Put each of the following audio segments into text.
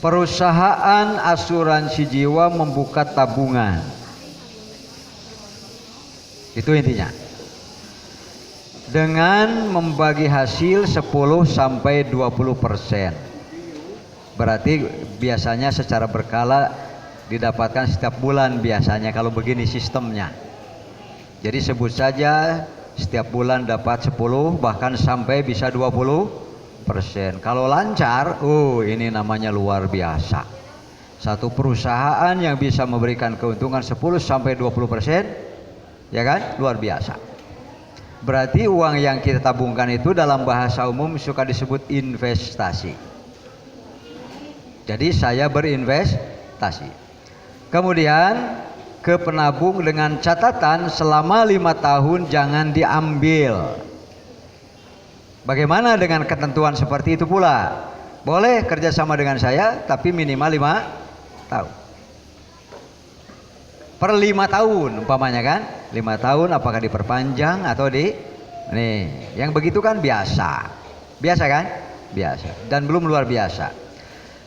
perusahaan asuransi jiwa membuka tabungan. Itu intinya. Dengan membagi hasil 10 sampai 20%. Berarti biasanya secara berkala didapatkan setiap bulan biasanya kalau begini sistemnya. Jadi sebut saja setiap bulan dapat 10 bahkan sampai bisa 20%. Kalau lancar, ini namanya luar biasa. Satu perusahaan yang bisa memberikan keuntungan 10 sampai 20%, ya kan? Luar biasa. Berarti uang yang kita tabungkan itu dalam bahasa umum suka disebut investasi. Jadi saya berinvestasi. Kemudian ke penabung dengan catatan selama 5 tahun jangan diambil. Bagaimana dengan ketentuan seperti itu pula? Boleh kerjasama dengan saya tapi minimal 5 tahun. Per 5 tahun umpamanya kan, 5 tahun apakah diperpanjang atau yang begitu kan biasa kan, biasa dan belum luar biasa.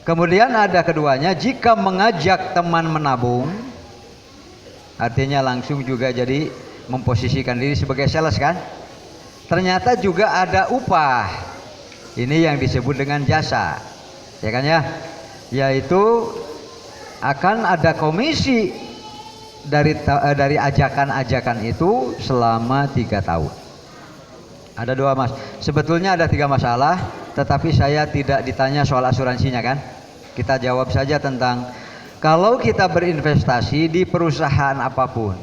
Kemudian ada keduanya, jika mengajak teman menabung, artinya langsung juga jadi memposisikan diri sebagai sales kan, ternyata juga ada upah, ini yang disebut dengan jasa, ya kan ya, yaitu akan ada komisi dari ajakan-ajakan itu selama 3 tahun. Ada 2 sebetulnya ada 3 masalah, tetapi saya tidak ditanya soal asuransinya kan. Kita jawab saja tentang kalau kita berinvestasi di perusahaan apapun.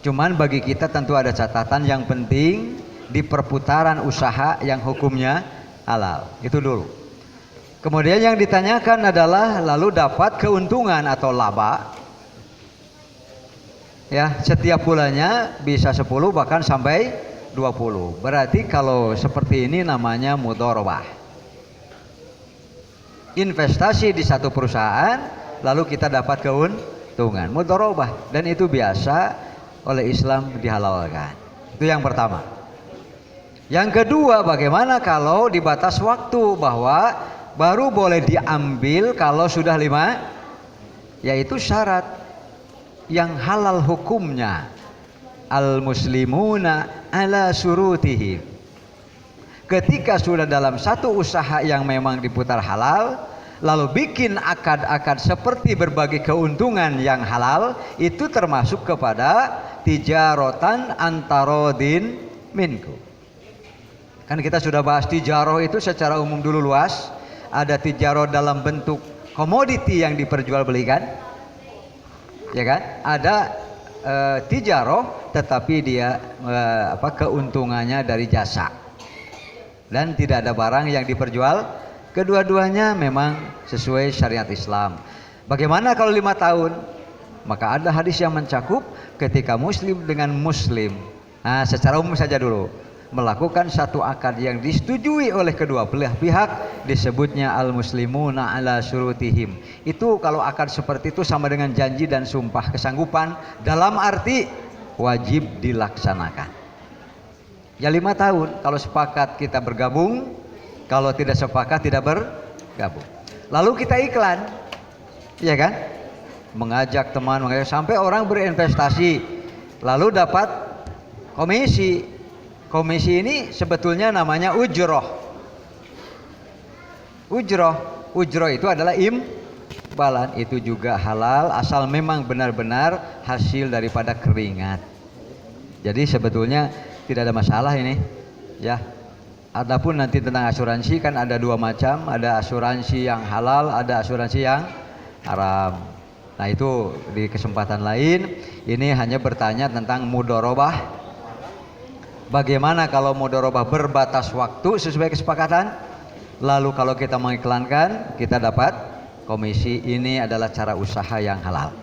Cuman bagi kita tentu ada catatan yang penting di perputaran usaha yang hukumnya halal. Itu dulu. Kemudian yang ditanyakan adalah lalu dapat keuntungan atau laba. Ya, setiap bulannya bisa 10 bahkan sampai 20. Berarti kalau seperti ini namanya mudharabah. Investasi di satu perusahaan lalu kita dapat keuntungan, mudharabah, dan itu biasa oleh Islam dihalalkan. Itu yang pertama. Yang kedua, bagaimana kalau di batas waktu bahwa baru boleh diambil kalau sudah 5, yaitu syarat yang halal hukumnya. Al-muslimuna ala surutihim. Ketika sudah dalam satu usaha yang memang diputar halal, lalu bikin akad-akad seperti berbagi keuntungan yang halal, itu termasuk kepada tijarotan antarodin minku. Kan kita sudah bahas tijaroh itu secara umum dulu luas. Ada tijaroh dalam bentuk komoditi yang diperjualbelikan, ya kan? Ada tijaroh tetapi dia keuntungannya dari jasa. Dan tidak ada barang yang diperjual. Kedua-duanya memang sesuai syariat Islam. Bagaimana kalau 5 tahun? Maka ada hadis yang mencakup ketika muslim dengan muslim, secara umum saja dulu, melakukan satu akad yang disetujui oleh kedua belah pihak, disebutnya al-muslimuna ala surutihim. Itu kalau akad seperti itu sama dengan janji dan sumpah kesanggupan, dalam arti wajib dilaksanakan. Ya 5 tahun, kalau sepakat kita bergabung, kalau tidak sepakat tidak bergabung. Lalu kita iklan, ya kan? Mengajak teman, sampai orang berinvestasi, lalu dapat komisi. Komisi ini sebetulnya namanya ujroh. Ujroh itu adalah imbalan, itu juga halal asal memang benar-benar hasil daripada keringat. Jadi sebetulnya tidak ada masalah ini, ya. Adapun nanti tentang asuransi kan ada 2 macam, ada asuransi yang halal, ada asuransi yang haram. Nah itu di kesempatan lain. Ini hanya bertanya tentang mudharabah. Bagaimana kalau mudharabah berbatas waktu sesuai kesepakatan? Lalu kalau kita mengiklankan kita dapat komisi. Ini adalah cara usaha yang halal.